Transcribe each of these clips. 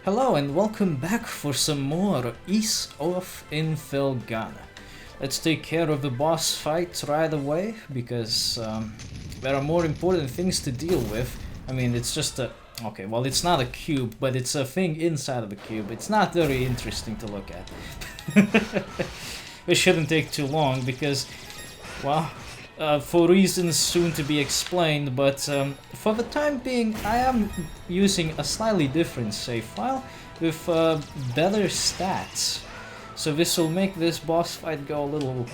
Hello and welcome back for some more Ease Off in Felghana. Let's take care of the boss fight right away because there are more important things to deal with. I mean, it's just a... Okay, well, it's not a cube, but it's a thing inside of a cube. It's not very interesting to look at. It shouldn't take too long because, well, for reasons soon to be explained, but for the time being I am using a slightly different save file with better stats. So this will make this boss fight go a little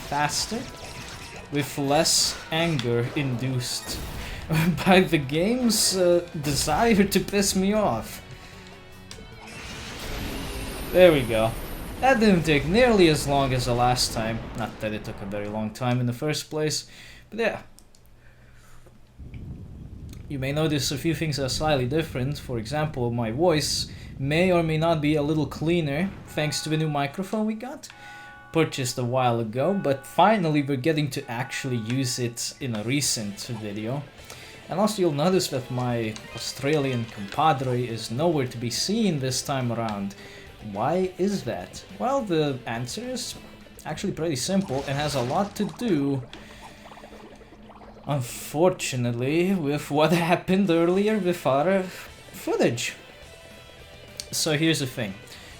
faster, with less anger induced by the game's desire to piss me off. There we go. That didn't take nearly as long as the last time. Not that it took a very long time in the first place, but yeah. You may notice a few things are slightly different. For example, my voice may or may not be a little cleaner thanks to the new microphone we got. Purchased a while ago, but finally we're getting to actually use it in a recent video. And also you'll notice that my Australian compadre is nowhere to be seen this time around. Why is that? Well, the answer is actually pretty simple and has a lot to do, unfortunately, with what happened earlier with our footage. So here's the thing.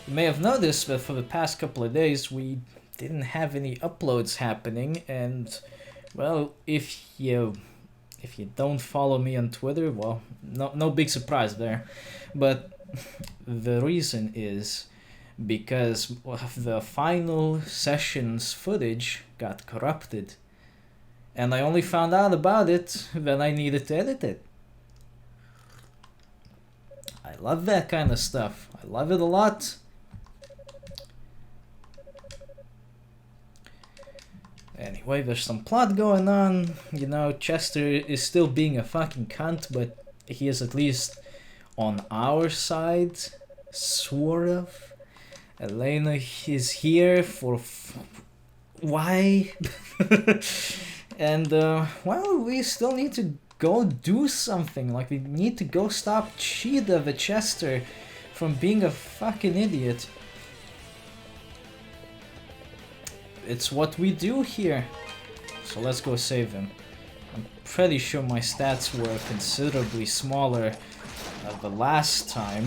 You may have noticed that for the past couple of days we didn't have any uploads happening, and well, if you don't follow me on Twitter, well, no big surprise there. But the reason is because the final session's footage got corrupted, and I only found out about it when I needed to edit it. I love that kind of stuff. I love it a lot. Anyway, there's some plot going on. You know, Chester is still being a fucking cunt, but he is at least on our side, sort of. Elena is here for... why? And, well, we still need to go do something. Like, we need to go stop Cheetah the Chester from being a fucking idiot. It's what we do here. So let's go save him. I'm pretty sure my stats were considerably smaller the last time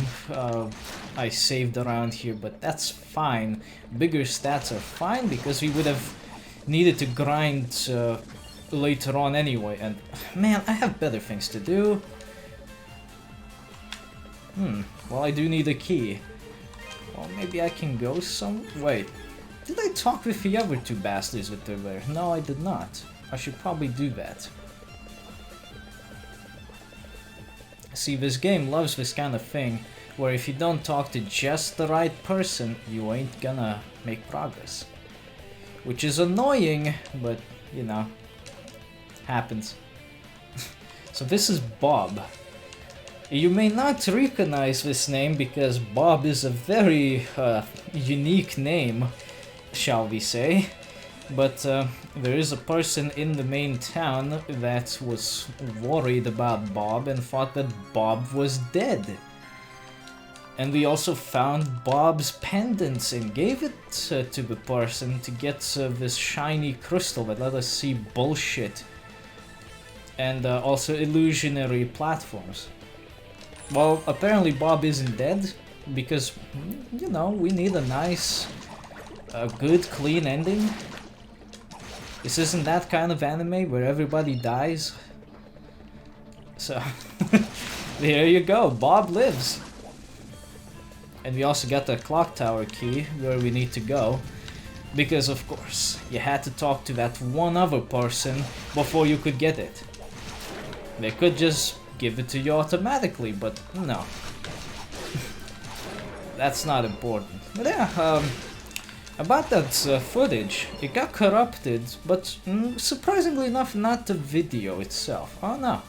I saved around here, but that's fine. Bigger stats are fine because we would have needed to grind later on anyway, and man, I have better things to do. Well, I do need a key. Well, maybe I can go some... Wait, did I talk with the other two bastards that are there? No, I did not. I should probably do that. See, this game loves this kind of thing, where if you don't talk to just the right person, you ain't gonna make progress. Which is annoying, but, you know, happens. So this is Bob. You may not recognize this name because Bob is a very unique name, shall we say. But there is a person in the main town that was worried about Bob and thought that Bob was dead. And we also found Bob's pendants and gave it to the person to get this shiny crystal that let us see bullshit. And also illusionary platforms. Well, apparently Bob isn't dead because, you know, we need a nice, good, clean ending. This isn't that kind of anime where everybody dies. So, there you go, Bob lives. And we also got the clock tower key where we need to go. Because of course, you had to talk to that one other person before you could get it. They could just give it to you automatically, but no. That's not important. But yeah, about that footage, it got corrupted, but surprisingly enough, not the video itself. Oh no.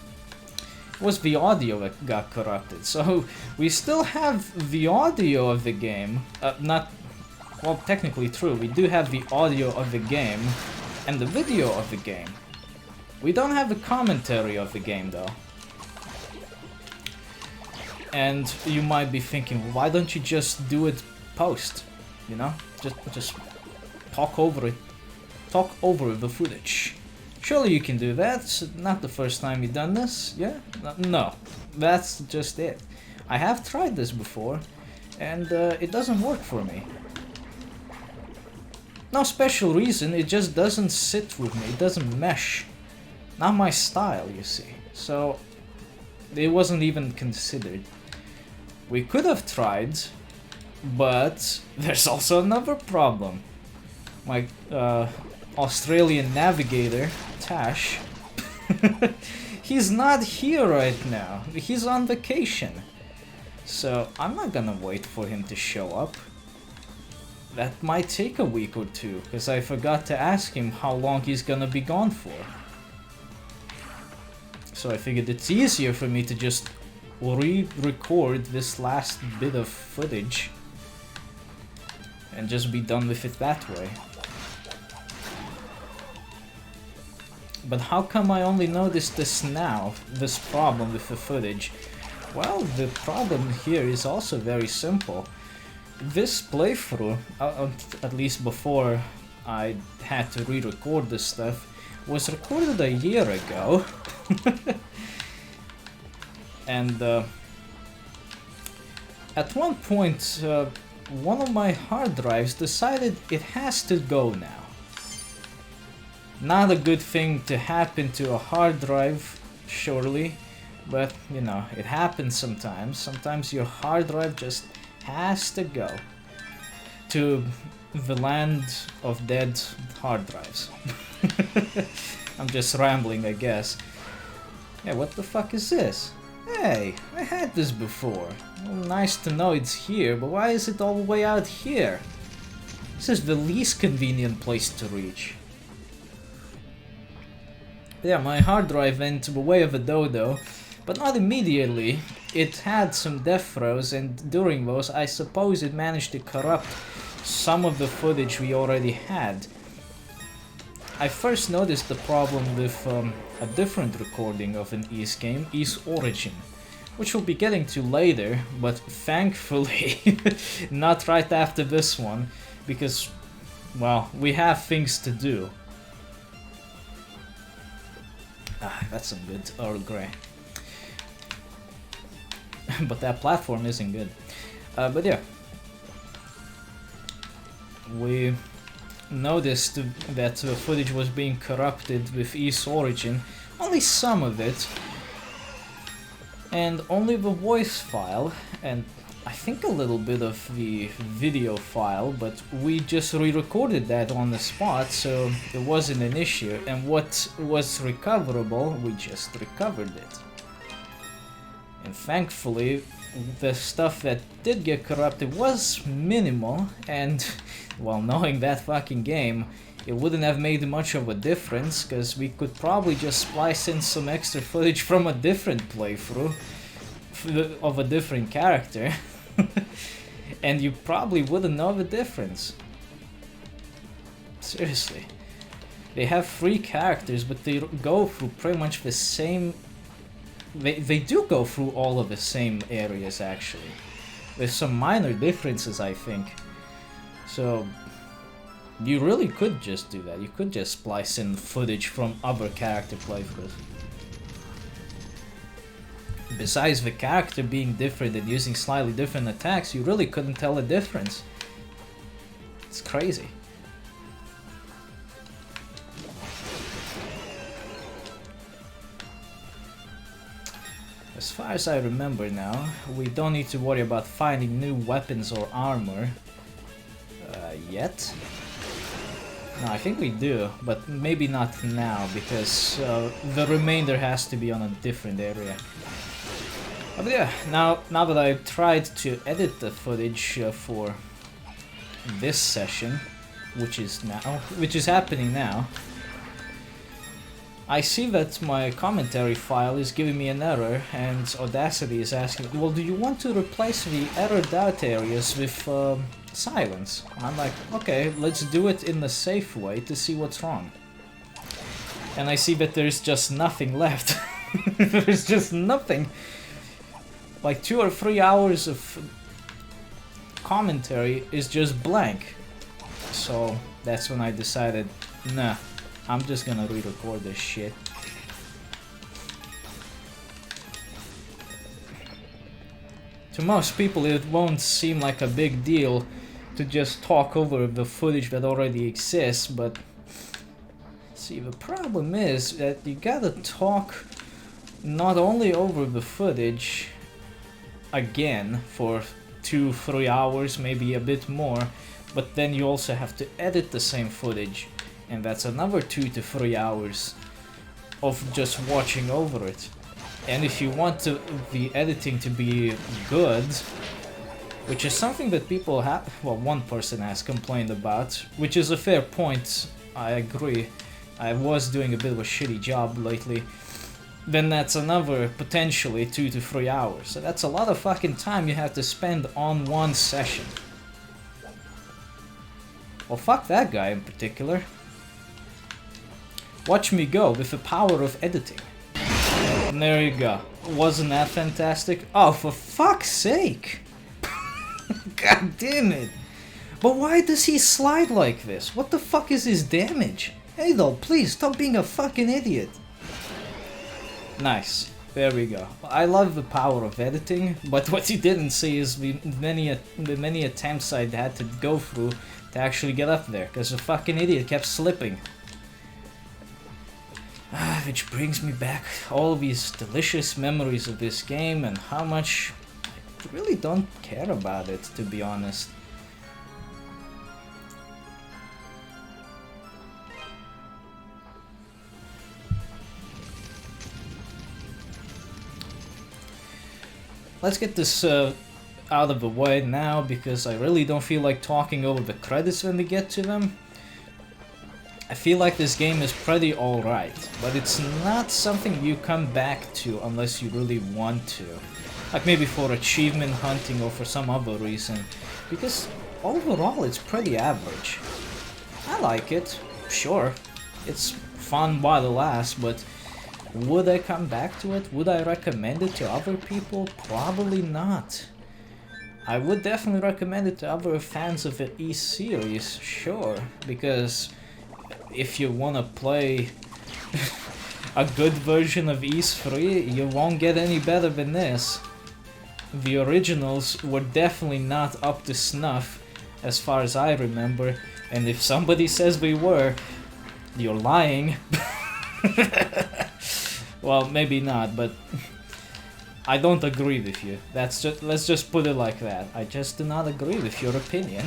It was the audio that got corrupted. So we still have the audio of the game. Not... Well, technically true. We do have the audio of the game and the video of the game. We don't have the commentary of the game though. And you might be thinking, why don't you just do it post? You know, just talk over it, talk over the footage. Surely you can do that. It's not the first time you've done this, yeah? No, that's just it. I have tried this before, and it doesn't work for me. No special reason, it just doesn't sit with me, it doesn't mesh. Not my style, you see. So, it wasn't even considered. We could have tried, but there's also another problem. My Australian navigator, Tash, he's not here right now. He's on vacation. So I'm not gonna wait for him to show up. That might take a week or two, because I forgot to ask him how long he's gonna be gone for. So I figured it's easier for me to just re-record this last bit of footage and just be done with it that way. But how come I only noticed this now, this problem with the footage? Well, the problem here is also very simple. This playthrough, at least before I had to re-record this stuff, was recorded a year ago. And at one point, one of my hard drives decided it has to go now. Not a good thing to happen to a hard drive, surely, but you know, it happens sometimes. Sometimes your hard drive just has to go to the land of dead hard drives. I'm just rambling, I guess. Yeah, what the fuck is this? Hey, I had this before. Well, nice to know it's here, but why is it all the way out here? This is the least convenient place to reach. Yeah, my hard drive went the way of a dodo, but not immediately. It had some death throws, and during those I suppose it managed to corrupt some of the footage we already had. I first noticed the problem with a different recording of an Ys game, Ys Origin, which we'll be getting to later, but thankfully not right after this one, because, well, we have things to do. Ah, that's some good Earl Grey. But that platform isn't good. But yeah. We noticed that the footage was being corrupted with Ys Origin. Only some of it. And only the voice file, and I think a little bit of the video file, but we just re-recorded that on the spot, so it wasn't an issue, and what was recoverable, we just recovered it. And thankfully, the stuff that did get corrupted was minimal, and, well, knowing that fucking game, it wouldn't have made much of a difference, because we could probably just splice in some extra footage from a different playthrough of a different character. And you probably wouldn't know the difference. Seriously. They have 3 characters, but they go through pretty much the same... They do go through all of the same areas, actually. With some minor differences, I think. So... you really could just do that. You could just splice in footage from other character playthroughs. Besides the character being different and using slightly different attacks, you really couldn't tell a difference. It's crazy. As far as I remember now, we don't need to worry about finding new weapons or armor yet. No, I think we do, but maybe not now, because the remainder has to be on a different area. But yeah, now that I've tried to edit the footage for this session, which is happening now, I see that my commentary file is giving me an error, and Audacity is asking, well, do you want to replace the errored out areas with silence? And I'm like, okay, let's do it in the safe way to see what's wrong. And I see that there's just nothing left. There's just nothing. like 2 or 3 hours of commentary is just blank. So that's when I decided, nah, I'm just gonna re-record this shit. To most people it won't seem like a big deal to just talk over the footage that already exists, but see, the problem is that you gotta talk not only over the footage again for 2-3 hours, maybe a bit more, but then you also have to edit the same footage, and that's another 2 to 3 hours of just watching over it. And if you want the editing to be good, which is something that people have, well, one person has complained about, which is a fair point, I agree. I was doing a bit of a shitty job lately. Then that's another potentially 2 to 3 hours. So that's a lot of fucking time you have to spend on one session. Well, fuck that guy in particular. Watch me go with the power of editing. And there you go. Wasn't that fantastic? Oh, for fuck's sake! God damn it! But why does he slide like this? What the fuck is his damage? Hey though, please stop being a fucking idiot. Nice. There we go. I love the power of editing, but what you didn't see is the many attempts I had to go through to actually get up there, because the fucking idiot kept slipping. Which brings me back all these delicious memories of this game and how much I really don't care about it, to be honest. Let's get this out of the way now, because I really don't feel like talking over the credits when we get to them. I feel like this game is pretty alright, but it's not something you come back to unless you really want to. Like maybe for achievement hunting or for some other reason, because overall it's pretty average. I like it, sure, it's fun while it lasts, but would I come back to it? Would I recommend it to other people? Probably not. I would definitely recommend it to other fans of the Ys series, sure, because if you wanna play a good version of Ys 3, you won't get any better than this. The originals were definitely not up to snuff, as far as I remember, and if somebody says they were, you're lying. Well, maybe not, but I don't agree with you. That's just, let's just put it like that. I just do not agree with your opinion.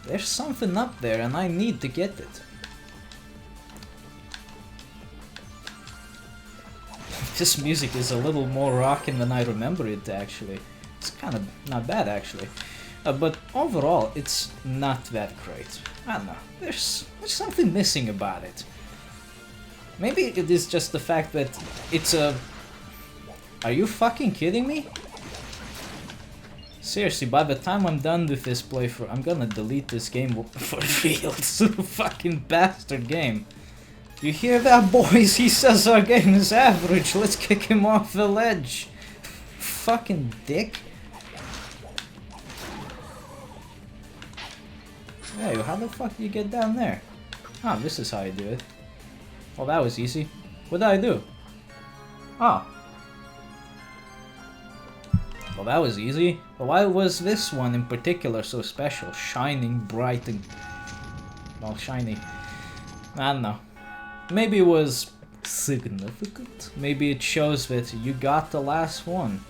There's something up there and I need to get it. This music is a little more rockin' than I remember it actually. It's kind of not bad actually. But overall, it's not that great. I don't know, there's something missing about it. Maybe it is just the fact that it's a... Are you fucking kidding me? Seriously, by the time I'm done with this playthrough, I'm gonna delete this game for real. It's a fucking bastard game. You hear that, boys? He says our game is average. Let's kick him off the ledge. Fucking dick. Hey, how the fuck do you get down there? Ah, this is how you do it. Well, that was easy. What did I do? Ah. Well, that was easy. But why was this one in particular so special? Shining, bright, and... well, shiny. I don't know. Maybe it was significant? Maybe it shows that you got the last one.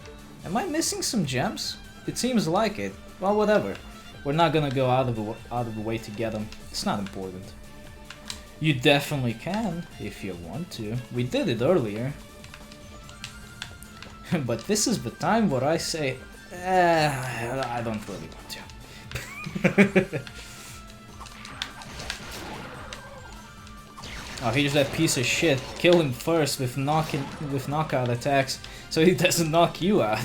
Am I missing some gems? It seems like it. Well, whatever. We're not gonna go out of the way to get them. It's not important. You definitely can, if you want to. We did it earlier. But this is the time where I say, I don't really want to. Oh, here's that piece of shit. Kill him first with knockout attacks, so he doesn't knock you out.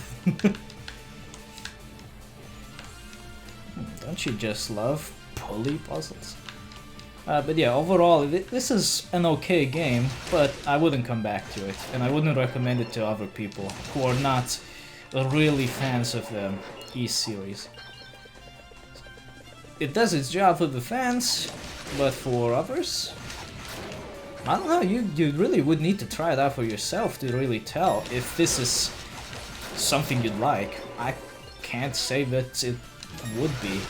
Don't you just love pulley puzzles? But yeah, overall, this is an okay game, but I wouldn't come back to it, and I wouldn't recommend it to other people who are not really fans of the E-series. It does its job for the fans, but for others, I don't know, you really would need to try it out for yourself to really tell if this is something you'd like. I can't say that it would be,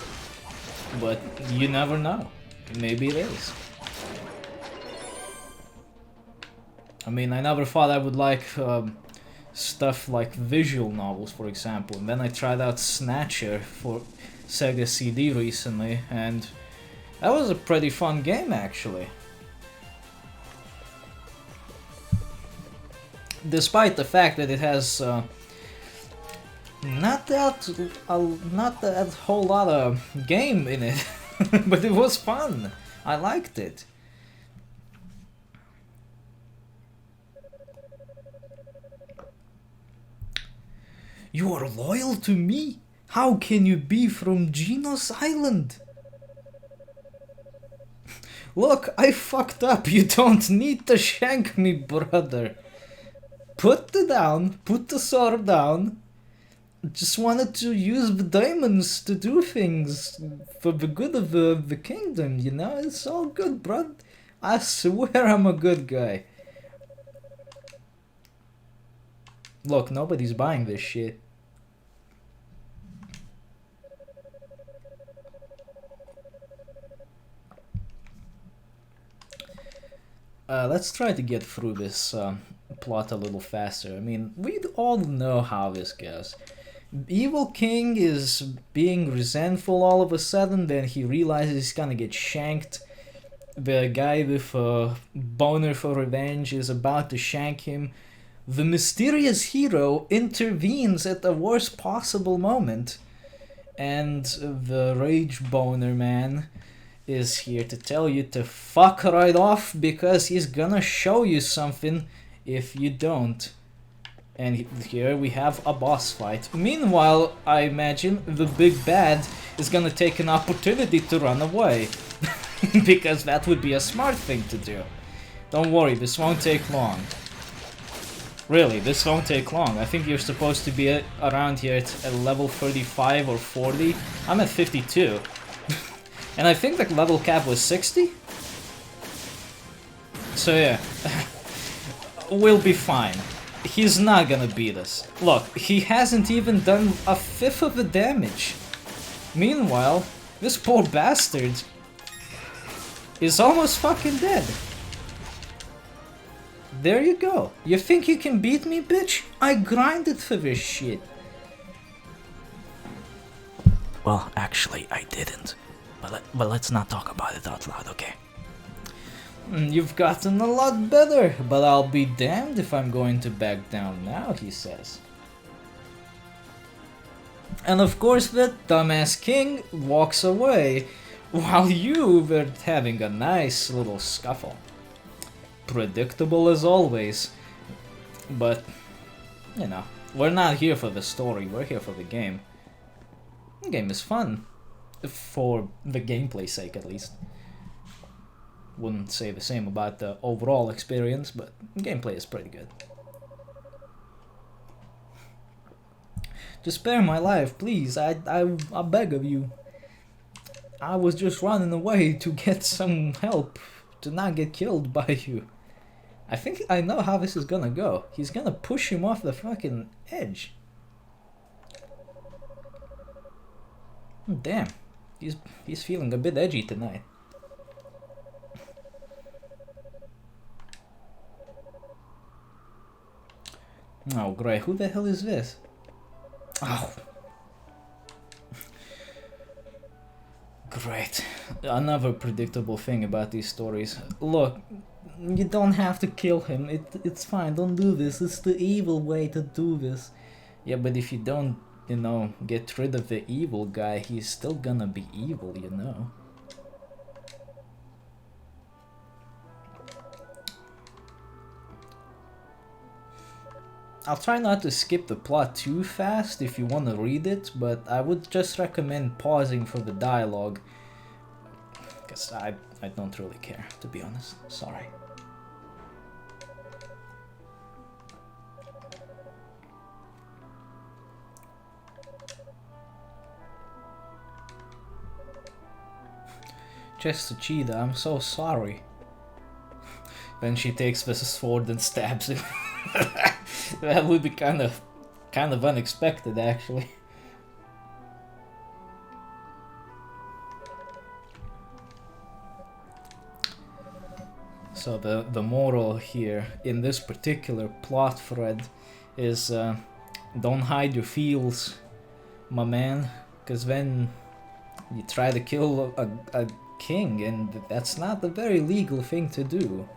but you never know. Maybe it is. I mean, I never thought I would like stuff like visual novels, for example, and then I tried out Snatcher for Sega CD recently, and that was a pretty fun game, actually. Despite the fact that it has not that whole lot of game in it, but it was fun. I liked it. You are loyal to me? How can you be from Genos Island? Look, I fucked up. You don't need to shank me, brother. Put the sword down. Just wanted to use the diamonds to do things for the good of the kingdom, you know? It's all good, bro. I swear I'm a good guy. Look, nobody's buying this shit. Let's try to get through this plot a little faster. I mean, we all know how this goes. Evil King is being resentful all of a sudden, then he realizes he's gonna get shanked. The guy with a boner for revenge is about to shank him. The mysterious hero intervenes at the worst possible moment, and the rage boner man is here to tell you to fuck right off because he's gonna show you something if you don't. And here we have a boss fight. Meanwhile, I imagine the big bad is gonna take an opportunity to run away. Because that would be a smart thing to do. Don't worry, this won't take long. Really, this won't take long. I think you're supposed to be around here at level 35 or 40. I'm at 52. And I think the level cap was 60? So yeah, we'll be fine. He's not gonna beat us. Look, he hasn't even done a fifth of the damage. Meanwhile, this poor bastard is almost fucking dead. There you go. You think you can beat me, bitch? I grinded for this shit. Well, actually, I didn't. But let's not talk about it out loud, okay? You've gotten a lot better, but I'll be damned if I'm going to back down now, he says. And of course that dumbass king walks away, while you were having a nice little scuffle. Predictable as always. But, you know, we're not here for the story, we're here for the game. The game is fun. For the gameplay sake, at least. Wouldn't say the same about the overall experience, but the gameplay is pretty good. Just spare my life, please. I beg of you. I was just running away to get some help, to not get killed by you. I think I know how this is gonna go. He's gonna push him off the fucking edge. Damn. He's feeling a bit edgy tonight. Oh great, who the hell is this? Oh. Great. Another predictable thing about these stories. Look, you don't have to kill him. It's fine, don't do this. It's the evil way to do this. Yeah, but if you don't, you know, get rid of the evil guy, he's still gonna be evil, you know. I'll try not to skip the plot too fast if you want to read it, but I would just recommend pausing for the dialogue. Because I don't really care, to be honest. Sorry. Just a cheetah, I'm so sorry. Then she takes the sword and stabs him. That would be kind of unexpected, actually. So the moral here in this particular plot thread is don't hide your feels, my man, because then you try to kill a king, and that's not a very legal thing to do.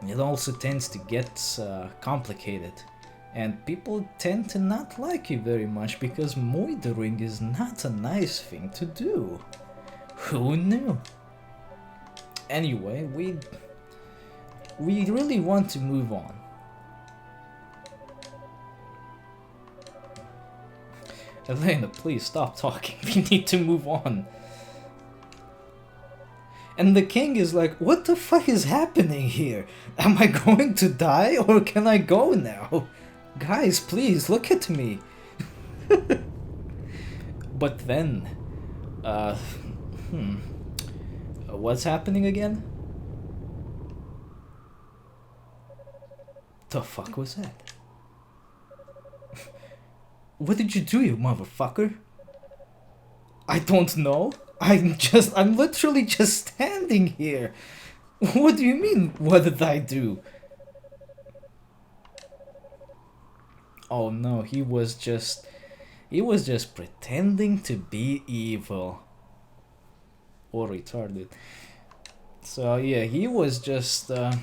It also tends to get complicated, and people tend to not like you very much because moidering is not a nice thing to do. Who knew? Anyway, we really want to move on. Elena, please stop talking. We need to move on. And the king is like, what the fuck is happening here? Am I going to die or can I go now? Guys, please look at me. But then, what's happening again? The fuck was that? What did you do, you motherfucker? I don't know. I'm literally just standing here. What do you mean, what did I do? Oh no, he was just pretending to be evil. Or retarded. So yeah, he was just a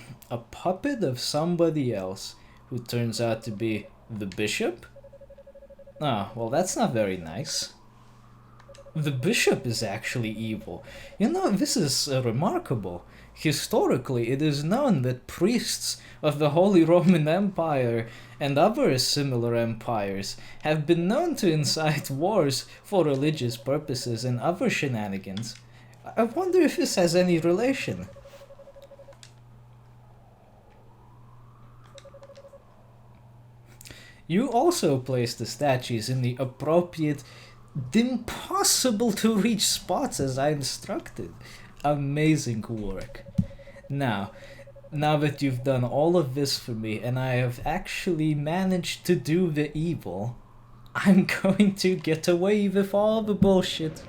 puppet of somebody else who turns out to be the bishop. Ah, well, that's not very nice. The bishop is actually evil. You know, this is remarkable. Historically, it is known that priests of the Holy Roman Empire and other similar empires have been known to incite wars for religious purposes and other shenanigans. I wonder if this has any relation. You also place the statues in the appropriate, impossible to reach spots as I instructed. Amazing work. Now that you've done all of this for me and I have actually managed to do the evil, I'm going to get away with all the bullshit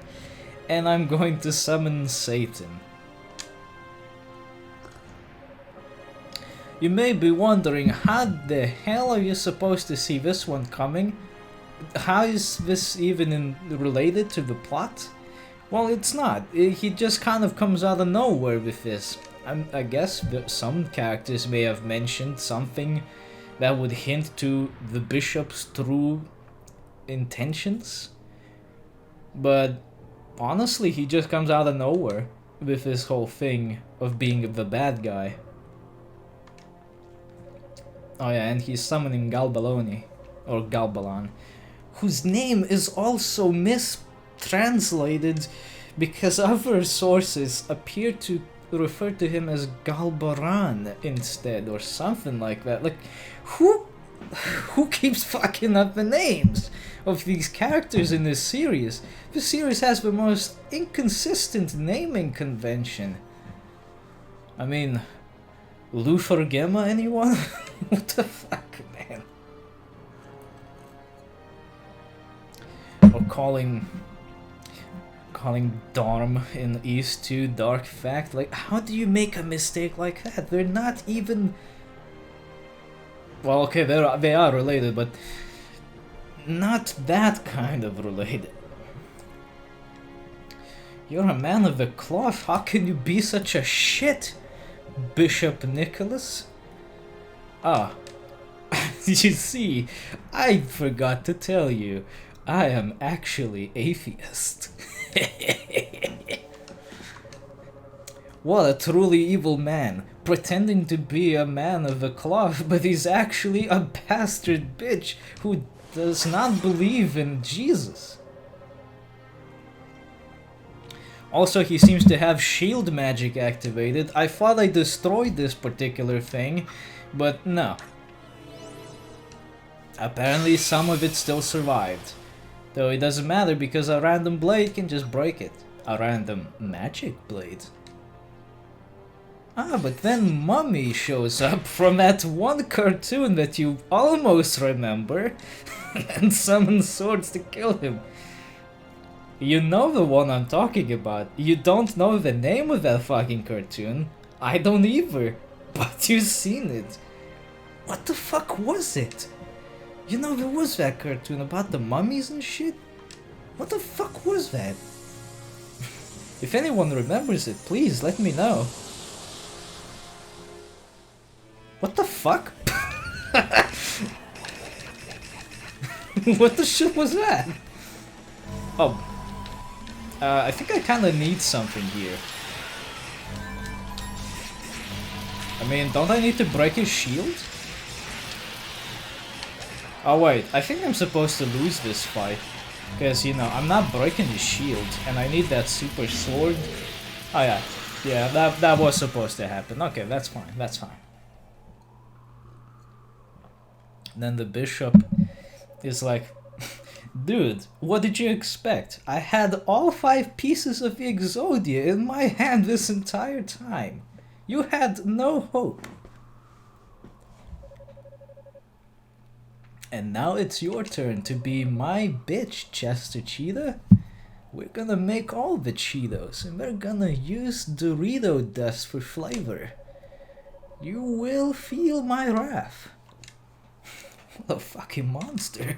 and I'm going to summon Satan. You may be wondering, how the hell are you supposed to see this one coming? How is this even related to the plot? Well, it's not. He just kind of comes out of nowhere with this. I guess that some characters may have mentioned something that would hint to the bishop's true intentions. But honestly, he just comes out of nowhere with this whole thing of being the bad guy. Oh yeah, and he's summoning Galbaloni, or Galbalan, whose name is also mistranslated because other sources appear to refer to him as Galbaran instead, or something like that. Like, who keeps fucking up the names of these characters in this series? This series has the most inconsistent naming convention. I mean, Luther Gemma, anyone? What the fuck, man? Or calling Darm in East 2 Dark Fact. Like, how do you make a mistake like that? They're not even... Well, okay, they are related, but not that kind of related. You're a man of the cloth. How can you be such a shit, Bishop Nicholas? Ah, you see, I forgot to tell you, I am actually atheist. What a truly evil man, pretending to be a man of the cloth, but he's actually a bastard bitch who does not believe in Jesus. Also, he seems to have shield magic activated. I thought I destroyed this particular thing, but no. Apparently some of it still survived. Though it doesn't matter because a random blade can just break it. A random magic blade. Ah, but then Mummy shows up from that one cartoon that you almost remember and summons swords to kill him. You know the one I'm talking about. You don't know the name of that fucking cartoon. I don't either. But you've seen it. What the fuck was it? You know, there was that cartoon about the mummies and shit. What the fuck was that? If anyone remembers it, please let me know. What the fuck? What the shit was that? Oh. I think I kinda need something here. I mean, don't I need to break his shield? Oh wait, I think I'm supposed to lose this fight. Because, you know, I'm not breaking his shield, and I need that super sword. Oh yeah, yeah, that was supposed to happen. Okay, that's fine, that's fine. Then the bishop is like, dude, what did you expect? I had all 5 pieces of the Exodia in my hand this entire time. You had no hope. And now it's your turn to be my bitch, Chester Cheetah. We're gonna make all the Cheetos, and we're gonna use Dorito dust for flavor. You will feel my wrath. What a fucking monster.